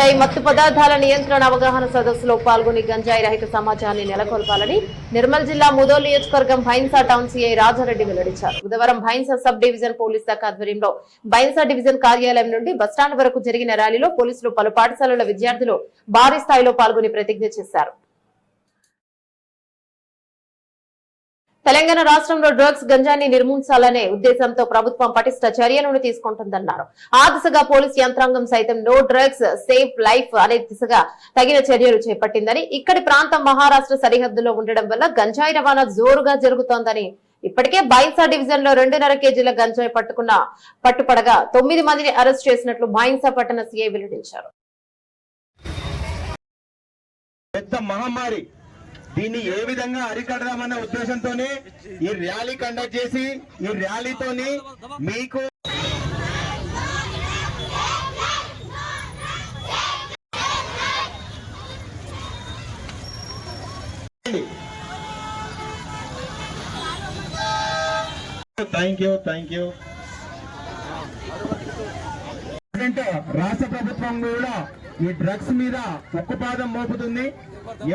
గంజాయి మత్తు పదార్థాల నియంత్రణ అవగాహన సదస్సులో పాల్గొని గంజాయి రహిత సమాజాన్ని నెలకొల్పాలని నిర్మల్ జిల్లా ముదోల్ నియోజకవర్గం భైన్సా టౌన్ సిఐ రాజారెడ్డి వెల్లడించారు. బుధవారం భైన్సా సబ్ డివిజన్ పోలీస్ శాఖ ఆధ్వర్యంలో భైన్సా డివిజన్ కార్యాలయం నుండి బస్టాండ్ వరకు జరిగిన ర్యాలీలో పోలీసులు పలు పాఠశాలల విద్యార్థులు భారీ స్థాయిలో పాల్గొని ప్రతిజ్ఞ చేశారు. తెలంగాణ రాష్ట్రంలో డ్రగ్స్ గంజాన్ని నిర్మూలించాలనే ఉద్దేశంతో ప్రభుత్వం పటిష్ట చర్యలను తీసుకుంటుందన్నారు. ఆ దిశగా పోలీస్ యంత్రాంగం సైతం నో డ్రగ్స్ సేఫ్ లైఫ్ అనే దిశగా తగిన చర్యలు చేపట్టిందని, ఇక్కడి ప్రాంతం మహారాష్ట్ర సరిహద్దులో ఉండడం వల్ల గంజాయి రవాణా జోరుగా జరుగుతోందని, ఇప్పటికే భైన్సా డివిజన్ లో 2.5 కేజీల గంజాయి పట్టుపడగా 9 మందిని అరెస్ట్ చేసినట్లు భైన్సా పట్టణ సీఐ వెల్లడించారు. దీన్ని ఏ విధంగా అరికడదామన్న ఉద్దేశంతోనే ఈ ర్యాలీ కండక్ట్ చేసి ఈ ర్యాలీతోని మీకు థ్యాంక్ యూ రాష్ట్ర ప్రభుత్వం కూడా ఈ డ్రగ్స్ మీద ఉక్కుపాదం మోపుతుంది.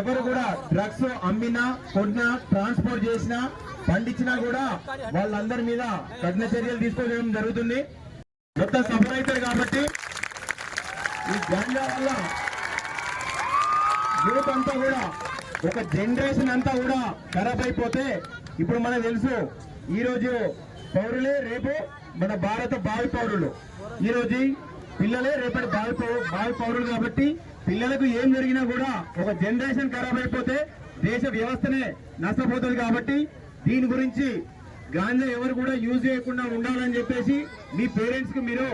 ఎవరు కూడా డ్రగ్స్ అమ్మినా, కొన్నా, ట్రాన్స్పోర్ట్ చేసినా, పండించినా కూడా వాళ్ళందరి మీద కఠిన చర్యలు తీసుకోవడం జరుగుతుంది. మొత్తం సఫర్ అవుతారు కాబట్టి ఈ గంజా వల్ల యూత్ అంతా కూడా ఒక జనరేషన్ అంతా కూడా ఖరాబ్ అయిపోతే, ఇప్పుడు మనకు తెలుసు ఈరోజు పౌరులే రేపు మన భారత భావి పౌరులు, ఈరోజు పిల్లలే రేపటి భావి పౌరులు. కాబట్టి పిల్లలకు ఏం జరిగినా కూడా ఒక జనరేషన్ ఖరాబ్ అయిపోతే దేశ వ్యవస్థనే నష్టపోతుంది. కాబట్టి దీని గురించి గాంజా ఎవరు కూడా యూజ్ చేయకుండా ఉండాలని చెప్పేసి మీ పేరెంట్స్ కి మీరు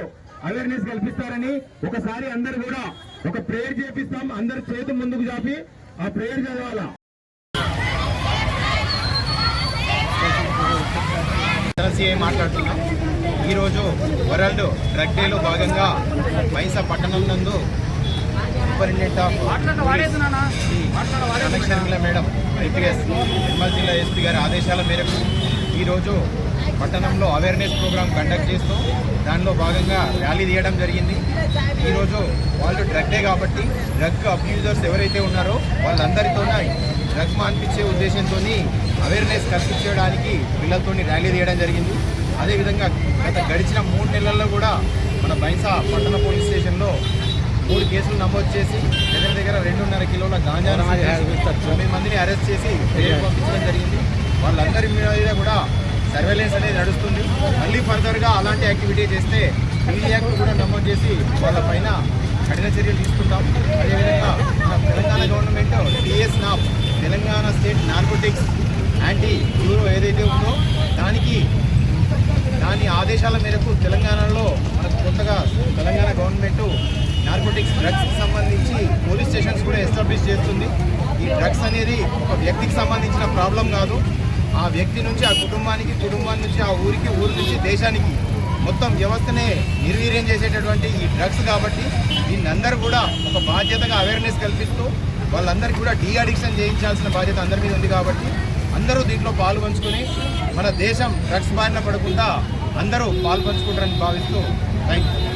అవేర్నెస్ కల్పిస్తారని ఒకసారి అందరు కూడా ఒక ప్రేయర్ చేపిస్తాం. అందరు చేతి ముందుకు చాపి ఆ ప్రేయర్ చదవాలా. మాట్లాడుతున్నాం. ఈరోజు వరల్డ్ డ్రగ్ డేలో భాగంగా భైన్సా పట్టణం నందు superintendent of commissioner madam IPS Nirmal జిల్లా ఎస్పీ గారి ఆదేశాల మేరకు ఈరోజు పట్టణంలో అవేర్నెస్ ప్రోగ్రామ్ కండక్ట్ చేస్తూ దానిలో భాగంగా ర్యాలీ తీయడం జరిగింది. ఈరోజు వాళ్ళు డ్రగ్ డే కాబట్టి డ్రగ్ అబ్యూజర్స్ ఎవరైతే ఉన్నారో వాళ్ళందరితో డ్రగ్స్ మాన్పించే ఉద్దేశంతో అవేర్నెస్ కల్పించడానికి పిల్లలతో ర్యాలీ తీయడం జరిగింది. అదేవిధంగా గత గడిచిన 3 నెలల్లో కూడా మన భైన్సా పట్టణ పోలీస్ స్టేషన్లో 3 కేసులు నమోదు చేసి దగ్గర 2.5 కిలోల గాంజాను 9 మందిని అరెస్ట్ చేసి జైలుకు పంపించడం జరిగింది. వాళ్ళందరి మీద కూడా సర్వేలెన్స్ అనేది నడుస్తుంది. మళ్ళీ ఫర్దర్గా అలాంటి యాక్టివిటీ చేస్తే పీడీ యాక్ట్ కూడా నమోదు చేసి వాళ్ళ పైన కఠిన చర్యలు తీసుకుంటాం. అదేవిధంగా మన Telangana government TSNAP Telangana state narcotics anti bureau ఏదైతే ఉందో దాని ఆదేశాల మేరకు తెలంగాణలో మనకు కొత్తగా తెలంగాణ గవర్నమెంట్ నార్కోటిక్స్ డ్రగ్స్కి సంబంధించి పోలీస్ స్టేషన్స్ కూడా ఎస్టాబ్లిష్ చేస్తుంది. ఈ డ్రగ్స్ అనేది ఒక వ్యక్తికి సంబంధించిన ప్రాబ్లం కాదు. ఆ వ్యక్తి నుంచి ఆ కుటుంబానికి, కుటుంబాన్ని నుంచి ఆ ఊరికి, ఊరి నుంచి దేశానికి మొత్తం వ్యవస్థనే నిర్వీర్యం చేసేటటువంటి ఈ డ్రగ్స్. కాబట్టి దీన్ని అందరూ కూడా ఒక బాధ్యతగా అవేర్నెస్ కల్పిస్తూ వాళ్ళందరికీ కూడా డీ అడిక్షన్ చేయించాల్సిన బాధ్యత అందరి మీద ఉంది. కాబట్టి అందరూ దీంట్లో పాల్పంచుకొని మన దేశం డ్రగ్స్ బారిన పడకుండా అందరూ పాల్పంచుకుంటారని భావిస్తూ థ్యాంక్ యూ.